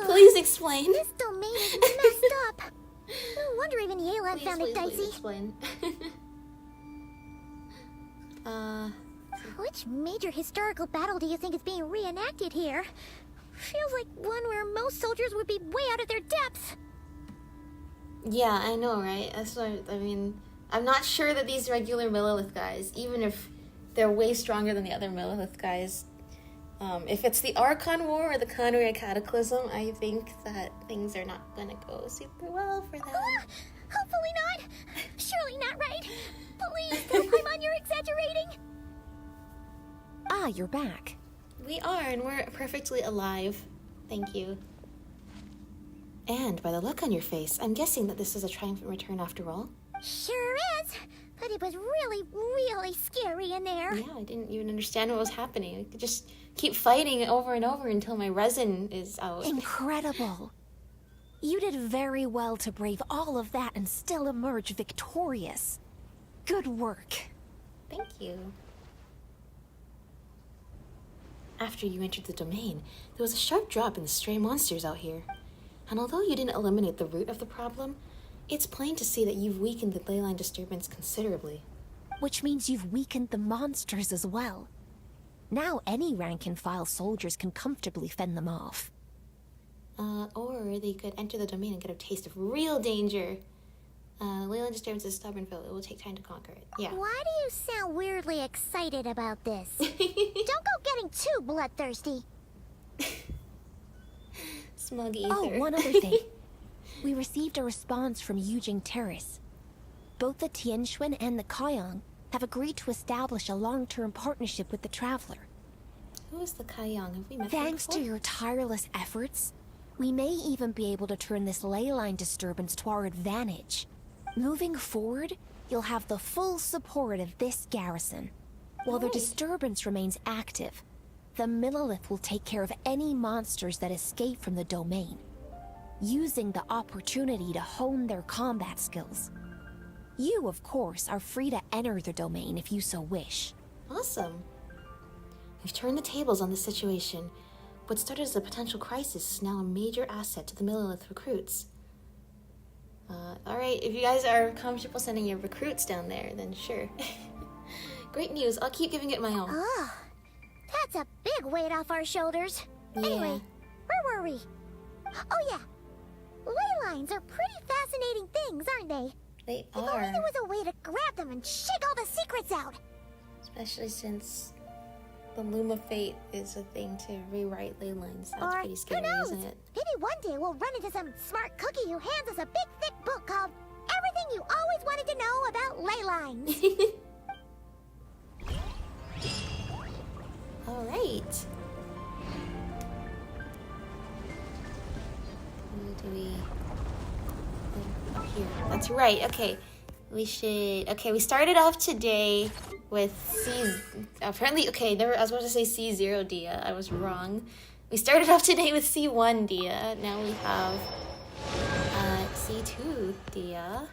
Please explain. This domain is messed up. No wonder even Yelan found it dicey. Please explain. Which major historical battle do you think is being reenacted here? Feels like one where most soldiers would be way out of their depths. Yeah, I know, right? That's what I mean. I'm not sure that these regular Millilith guys, even if they're way stronger than the other Millilith guys, if it's the Archon War or the Conway Cataclysm, I think that things are not gonna go super well for them. Hopefully not. Surely not right. Please tell Paimon you're exaggerating. Ah, you're back. We are, and we're perfectly alive. Thank you. And by the look on your face, I'm guessing that this is a triumphant return after all. Sure is. But it was really, really scary in there. Yeah, I didn't even understand what was happening. I could just keep fighting over and over until my resin is out. Incredible. You did very well to brave all of that and still emerge victorious. Good work. Thank you. After you entered the domain, there was a sharp drop in the stray monsters out here. And although you didn't eliminate the root of the problem, it's plain to see that you've weakened the leyline disturbance considerably. Which means you've weakened the monsters as well. Now any rank-and-file soldiers can comfortably fend them off. Or they could enter the domain and get a taste of real danger. Leyline disturbance is stubborn, Phil. It will take time to conquer it. Yeah. Why do you sound weirdly excited about this? Don't go getting too bloodthirsty. Smug ether. Oh, one other thing. We received a response from Yujing Terrace. Both the Tianxuan and the Kaiyang have agreed to establish a long-term partnership with the Traveler. Who is the Kaiyang? Have we met them Thanks to before? your tireless efforts, we may even be able to turn this ley line disturbance to our advantage. Moving forward, you'll have the full support of this garrison. While the Nice. disturbance remains active, the Millilith will take care of any monsters that escape from the domain, using the opportunity to hone their combat skills. You, of course, are free to enter the domain if you so wish. Awesome. We've turned the tables on the situation. What started as a potential crisis is now a major asset to the Millilith recruits. Alright, if you guys are comfortable sending your recruits down there, then sure. Great news, I'll keep giving it my all. Oh, that's a big weight off our shoulders. Anyway, where were we? Oh yeah, ley lines are pretty fascinating things, aren't they? They If only are. there was a way to grab them and shake all the secrets out. Especially since the Loom of Fate is a thing to rewrite ley lines. That's Or, pretty scary, who knows? isn't it? Maybe one day we'll run into some smart cookie who hands us a big thick book called Everything You Always Wanted to Know About Ley Lines. Alright. Do we... Up here. That's right, okay. We should... Okay, we started off today with C... Apparently, okay, I was about to say C0 Dia. I was wrong. We started off today with C1 Dia. Now we have C2 Dia.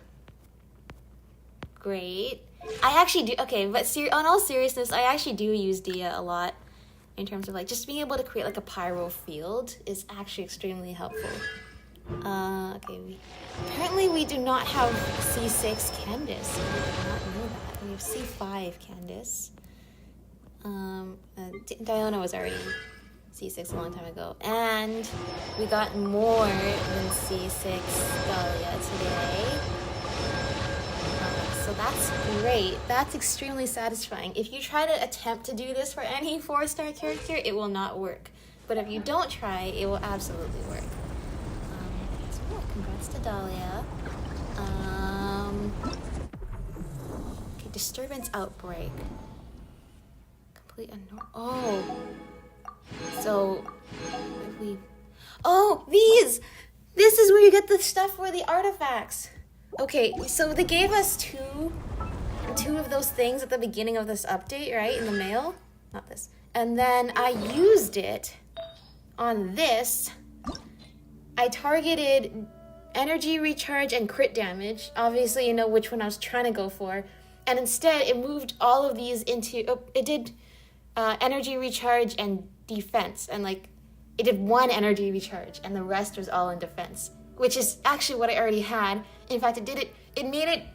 Great. I actually do... Okay, but on all seriousness, I actually do use Dia a lot. In terms of, like, just being able to create, like, a pyro field is actually extremely helpful. Okay, apparently we do not have C6 Candace. I did not know that. We have C5 Candace. Diana was already C6 a long time ago. And we got more than C6 Dahlia today. So that's great. That's extremely satisfying. If you try to attempt to do this for any 4-star character, it will not work. But if you don't try, it will absolutely work. So yeah, congrats to Dahlia. Okay, disturbance outbreak. Complete unknown. Oh. So, if we... Oh, these! This is where you get the stuff for the artifacts. Okay, so they gave us two of those things at the beginning of this update, right? In the mail? Not this. And then I used it on this. I targeted energy recharge and crit damage. Obviously, you know which one I was trying to go for. And instead, it moved all of these into... Oh, it did energy recharge and defense. And, like, it did one energy recharge, and the rest was all in defense. Which is actually what I already had. In fact, it made it,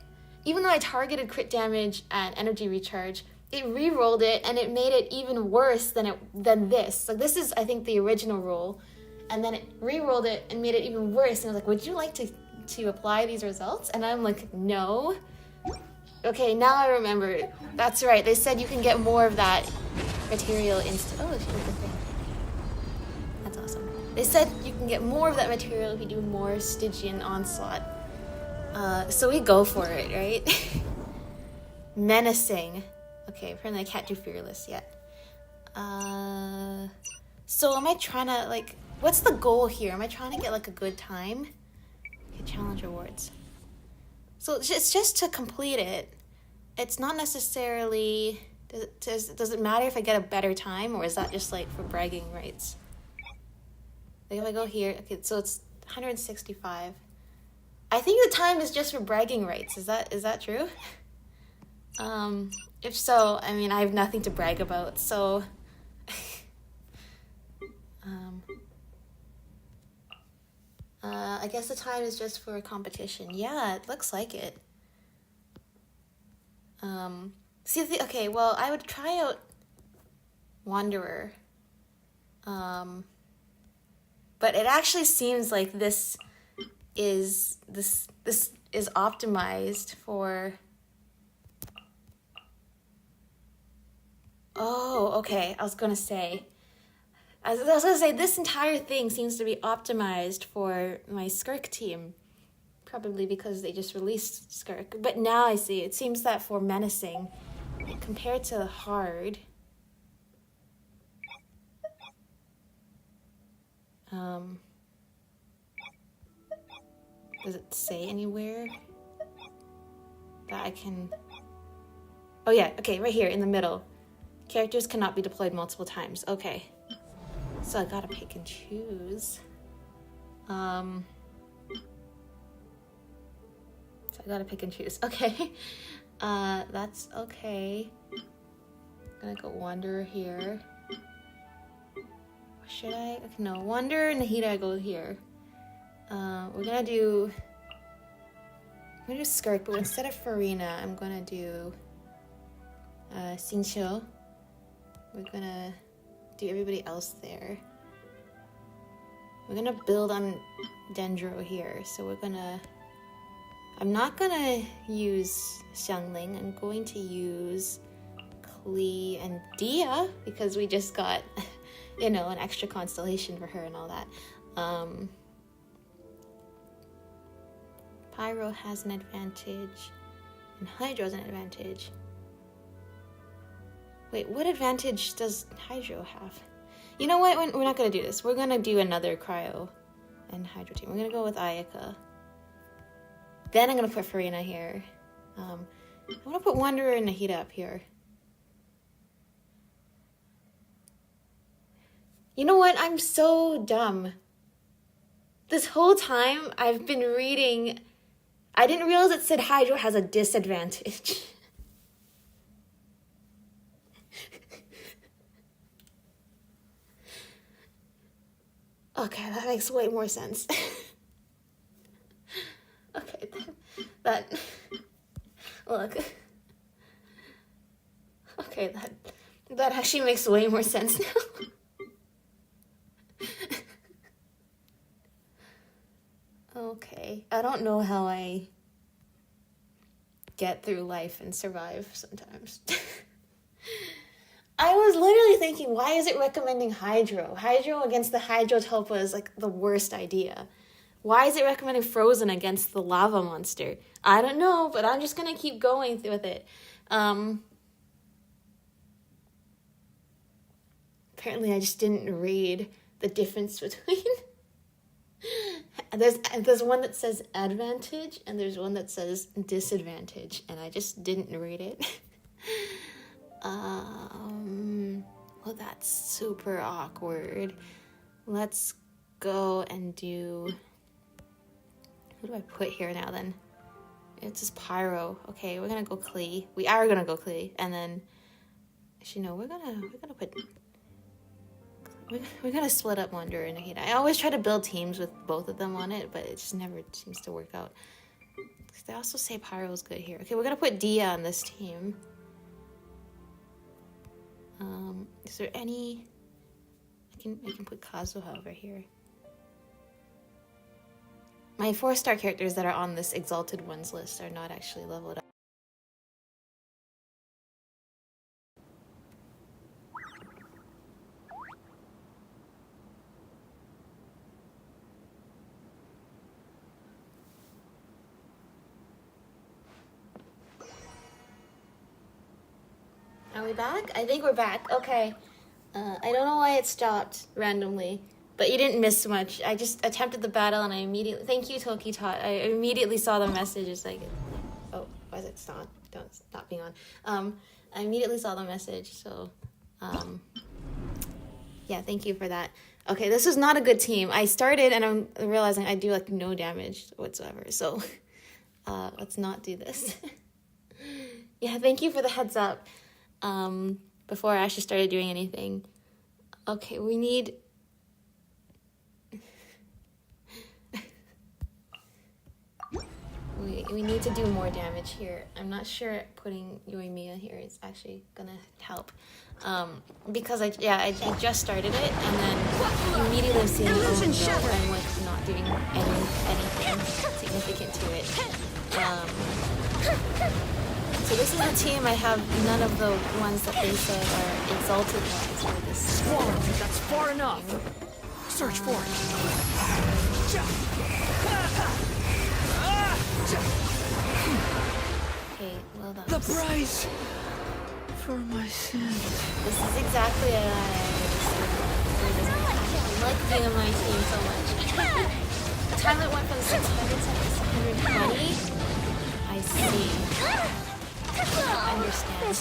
even though I targeted crit damage and energy recharge, it re-rolled it, and it made it even worse than this. So this is, I think, the original roll. And then it re-rolled it and made it even worse. And I was like, would you like to apply these results? And I'm like, no. Okay, now I remember. That's right. They said you can get more of that material instant. Oh, she did the thing. That's awesome. They said you can get more of that material if you do more Stygian Onslaught. So we go for it, right? Menacing. Okay, apparently I can't do Fearless yet. So am I trying to, like... What's the goal here? Am I trying to get, like, a good time? Okay, challenge rewards. So it's just to complete it. It's not necessarily... Does it matter if I get a better time, or is that just, like, for bragging rights? Like, if I go here... Okay, so it's 165. I think the time is just for bragging rights. Is that true? If so, I mean, I have nothing to brag about, so... I guess the time is just for a competition. Yeah, it looks like it. Okay, well, I would try out Wanderer. But it actually seems like this is optimized for... Oh, okay, I was gonna say, this entire thing seems to be optimized for my Skirk team. Probably because they just released Skirk. But now I see, it seems that for Menacing, compared to Hard, does it say anywhere? that I can... Oh yeah, okay, right here in the middle. Characters cannot be deployed multiple times. Okay. So I gotta pick and choose. So I gotta pick and choose. Okay. That's okay. I'm gonna go Wanderer here. Should I? No, Wanderer and Nahida, I go here. We're gonna do... I'm gonna do Skirk, but instead of Farina, I'm gonna do Xingqiu. We're gonna do everybody else there. We're gonna build on Dendro here, so we're gonna... I'm not gonna use Xiangling, I'm going to use Klee and Dia, because we just got, you know, an extra constellation for her and all that. Pyro has an advantage, and Hydro has an advantage. Wait, what advantage does Hydro have? You know what? We're not gonna do this. We're gonna do another Cryo and Hydro team. We're gonna go with Ayaka. Then I'm gonna put Farina here. I'm gonna put Wanderer and Nahida up here. You know what? I'm so dumb. This whole time I've been reading... I didn't realize it said Hydro has a disadvantage. Okay, that makes way more sense. Okay, that... Look. Okay, that actually makes way more sense now. Okay, I don't know how I get through life and survive sometimes. I was literally thinking, why is it recommending Hydro? Hydro against the Hydro Tulpa is like the worst idea. Why is it recommending Frozen against the lava monster? I don't know, but I'm just gonna keep going with it. Apparently I just didn't read the difference between... There's one that says advantage, and there's one that says disadvantage, and I just didn't read it. Well, that's super awkward. Let's go and do... Who do I put here now, then? It's just Pyro. Okay, we're gonna go Klee. We are gonna go Klee, and then... Actually, no, we're gonna put... We're gonna split up Wanderer and Nahida. I always try to build teams with both of them on it, but it just never seems to work out. They also say Pyro's good here. Okay, we're gonna put Dia on this team. Is there any... I can put Kazuha over here. My 4-star characters that are on this Exalted Ones list are not actually leveled up. Are we back? I think we're back. Okay. I don't know why it stopped randomly, but you didn't miss much. I just attempted the battle and I immediately... Thank you, Toki Tot. I immediately saw the message. It's like... Oh, why is it stop? Don't stop being on. I immediately saw the message, so... Yeah, thank you for that. Okay, this is not a good team. I started and I'm realizing I do like no damage whatsoever, so... let's not do this. Yeah, thank you for the heads up. Before I actually started doing anything. Okay, we need... we need to do more damage here. I'm not sure putting Yoimiya here is actually gonna help. Because I just started it, and then immediately I'm seeing, oh no, I'm like not doing anything significant to it. So this is a team I have none of the ones that they said are exalted ones for this. Squall, that's far enough. Search for it. Okay, well done. The price for my sins. This is exactly what I like being on my team so much. The time it went from 600 to 620. I I see. I understand.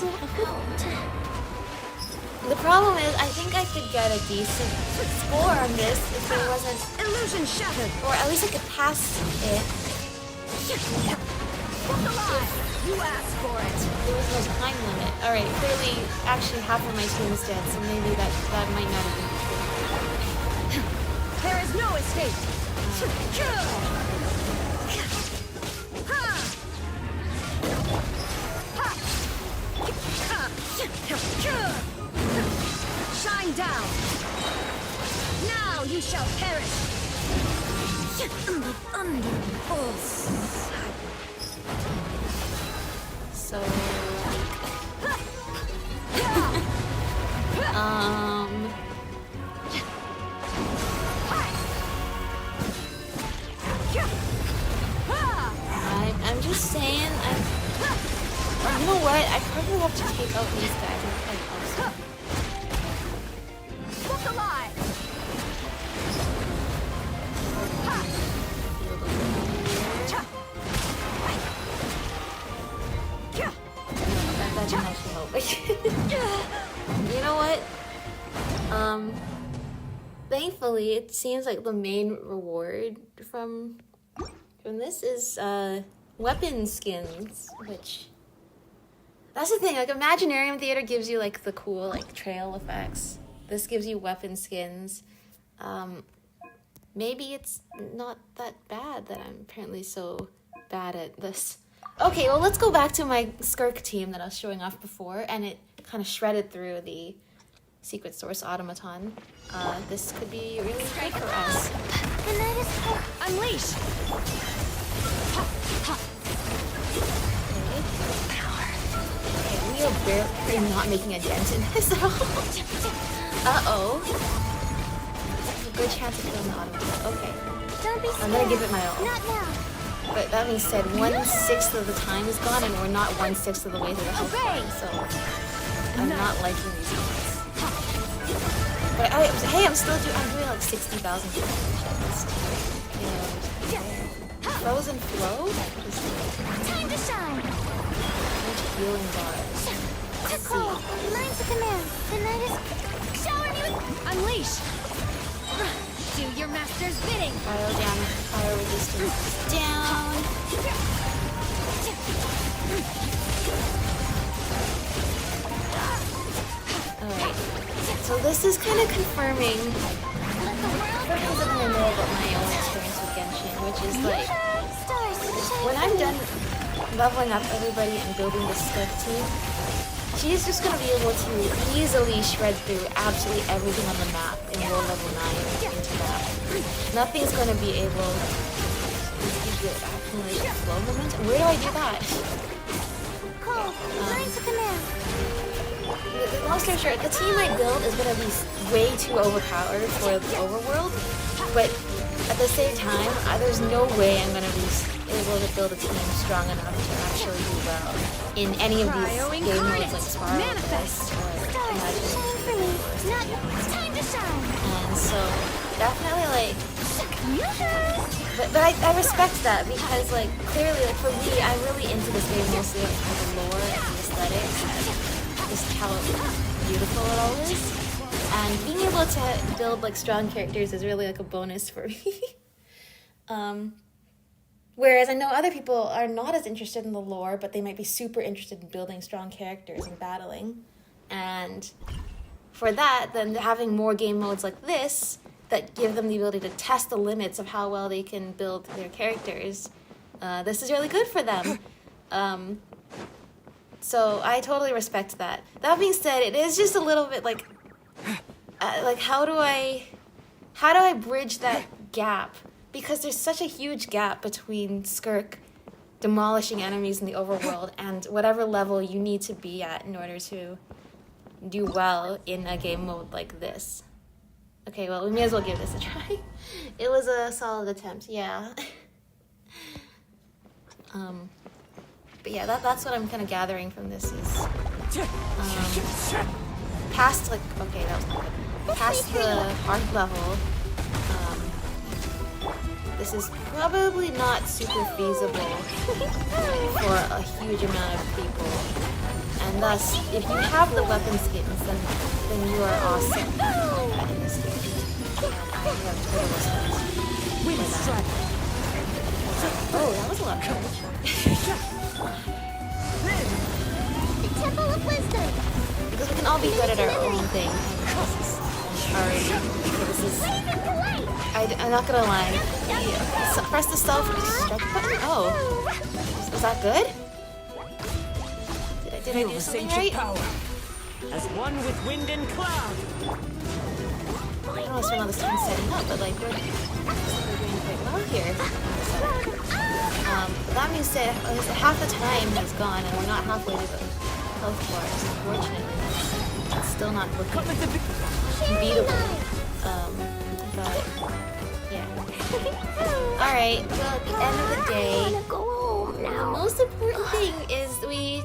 The problem is, I think I could get a decent score on this if there wasn't... Illusion shattered! Or at least I could pass it. You asked for it! There was no time limit. Alright, clearly, actually half of my team is dead, so maybe that might not have been true. There is no escape! Shine down! Now you shall perish! Under pulse. So, I'm just saying, you know what? I probably have to take out these guys and fight also. Look alive! That didn't actually help. You know what? Thankfully, it seems like the main reward from this is weapon skins, which that's the thing. Like Imaginarium Theater gives you like the cool like trail effects. This gives you weapon skins. Maybe it's not that bad that I'm apparently so bad at this. Okay, well let's go back to my Skirk team that I was showing off before, and it kind of shredded through the Secret Source Automaton. This could be really great for us. Unleash! Okay, we are barely not making a dent in this at all. Uh-oh. There's a good chance of killing the Automaton. Okay. Don't be I'm gonna give it my all. Not now. But that being said, 1/6 of the time is gone, and we're not 1/6 of the way through the health bar, so I'm not liking these ones. But hey, I'm doing like 60,000 damage. Frozen flow? Time to shine. Healing bars. Let's see. Lines of command. The night is... Shower me with... Unleash! Do your master's bidding! Fire resistance is down. Alright. So this is kind of confirming because of I know about my own experience with Genshin, which is like when I'm done leveling up everybody and building the Skirk team, she's just going to be able to easily shred through absolutely everything on the map in low level 9 into that. Nothing's going to be able to keep the accumulation flow momentum. Where do I do that? Call. Lines of command. Long story short, the team I build is going to be way too overpowered for the overworld, but at the same time, there's no way I'm going to be able to build a team strong enough to actually do well in any of these game modes like Spiral Manifest or Imagination. Time to shine. And so, definitely like... But I respect that because like, clearly like for me, I'm really into this game mostly for the lore and the aesthetics and just how beautiful it all is. And being able to build like strong characters is really like a bonus for me. Whereas I know other people are not as interested in the lore, but they might be super interested in building strong characters and battling. And for that, then having more game modes like this that give them the ability to test the limits of how well they can build their characters, this is really good for them. So I totally respect that. That being said, it is just a little bit like how do I bridge that gap? Because there's such a huge gap between Skirk demolishing enemies in the overworld and whatever level you need to be at in order to do well in a game mode like this. Okay, well, we may as well give this a try. It was a solid attempt, yeah. But yeah, that's what I'm kind of gathering from this is... past, like, okay, that was not good. Past the hard level, this is probably not super feasible for a huge amount of people. And thus, if you have the weapon skins, then you are awesome in this game. And I have total skins. Wind strike. Oh, that was a lot of damage. The Temple of Wisdom. Because we can all be good at our own thing. This is I'm not gonna lie. So press the self-destruct button. Oh, was that good? Did I do something right? Power. As one with wind and cloud. I don't know if all this time setting up, but like we're doing quite well here. That means that half the time is gone, and we're not halfway to the health bars. Unfortunately, it's still not looking beatable. But yeah. All right. Well, at the end of the day, the most important thing is we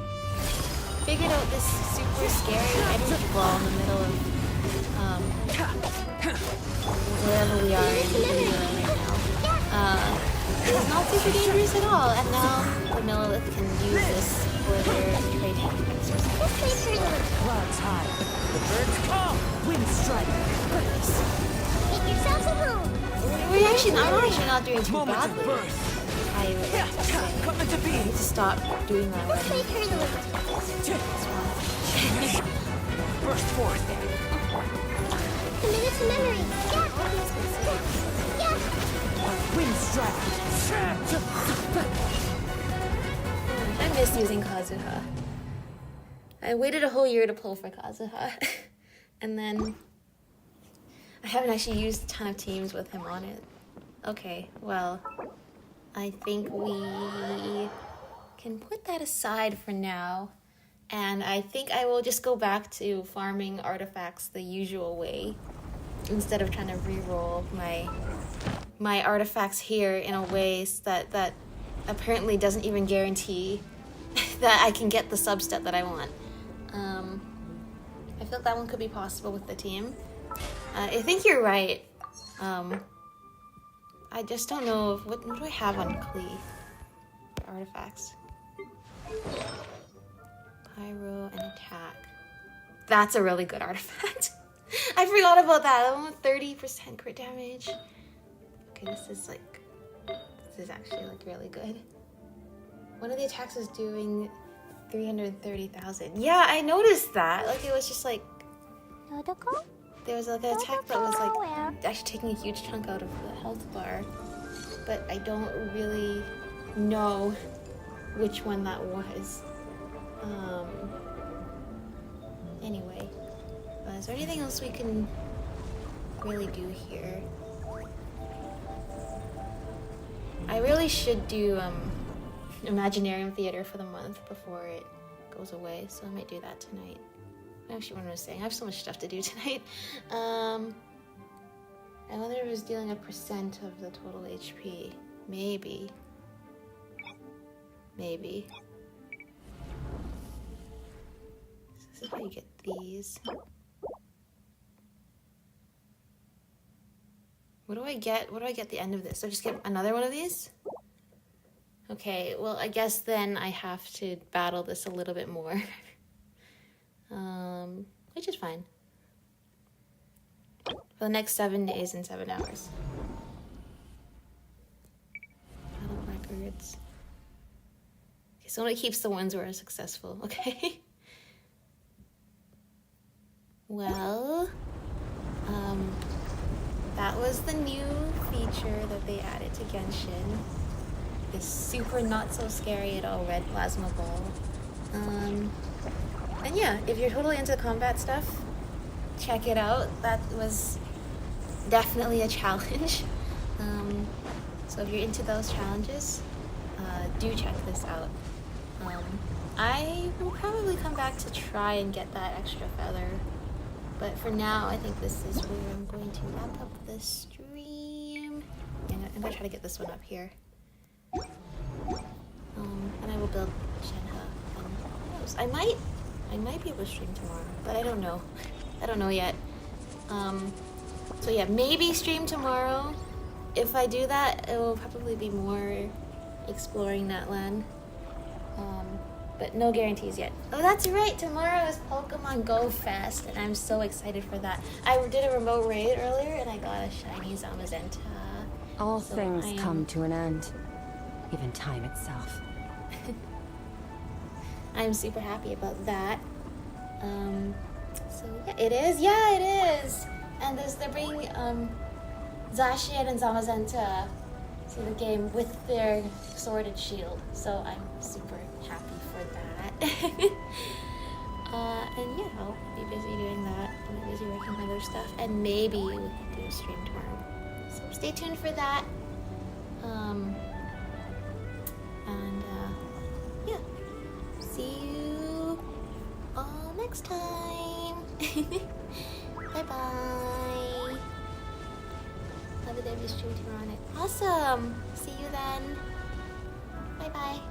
figured out this super scary energy ball in the middle of wherever we are in India right now. It's not super dangerous at all, and now the Millilith can use this for their training exercise. Clouds high. The birds call. Wind strike. Make yourselves at home. I'm actually not doing too Moment of badly. birth. I would like to say. Coming to I need be. to stop doing that. Burst forth. Commit to memory. Yeah. Wind strike. I miss using Kazuha. I waited a whole year to pull for Kazuha. And then I haven't actually used a ton of teams with him on it. Okay, well, I think we can put that aside for now. And I think I will just go back to farming artifacts the usual way, instead of trying to re-roll my artifacts here in a way that apparently doesn't even guarantee that I can get the substat that I want. I feel like that one could be possible with the team. I think you're right. I just don't know what do I have on Klee for artifacts. Pyro and attack. That's a really good artifact. I forgot about that. That one with 30% crit damage. Okay, this is actually like really good. One of the attacks is doing 330,000. Yeah, I noticed that. Like it was just like there was like an attack that was like actually taking a huge chunk out of the health bar, but I don't really know which one that was. Anyway, is there anything else we can really do here? I really should do Imaginarium Theater for the month before it goes away, so I might do that tonight. Actually, what I was saying, I have so much stuff to do tonight. I wonder if it was dealing a percent of the total HP. Maybe. This is how you get these. What do I get? What do I get at the end of this? So I just get another one of these? Okay, well, I guess then I have to battle this a little bit more. Which is fine. For the next 7 days and 7 hours. Battle records. Okay, so it keeps the ones where are successful, okay? Well, that was the new feature that they added to Genshin. This super not so scary at all red plasma ball. And yeah, if you're totally into combat stuff, check it out. That was definitely a challenge. So if you're into those challenges, do check this out. I will probably come back to try and get that extra feather. But for now, I think this is where I'm going to wrap up the stream. And I'm going to try to get this one up here. And I will build Shenhe. And who knows? I might be able to stream tomorrow, but I don't know. I don't know yet. So yeah, maybe stream tomorrow. if I do that, it will probably be more exploring that land. But no guarantees yet. Oh, that's right. Tomorrow is Pokemon Go Fest, and I'm so excited for that. I did a remote raid earlier, and I got a shiny Zamazenta. All So things come to an end. Even time itself. I'm super happy about that. So yeah, it is. Yeah, it is. And they're bringing Zacian and Zamazenta to the game with their sword and shield. So I'm super happy for that. And yeah, I'll be busy doing that. I'll be busy working on other stuff, and maybe we can do a stream tomorrow. So stay tuned for that. Yeah, see you all next time. Bye bye. Have a day stream tomorrow night. Awesome. See you then. Bye bye.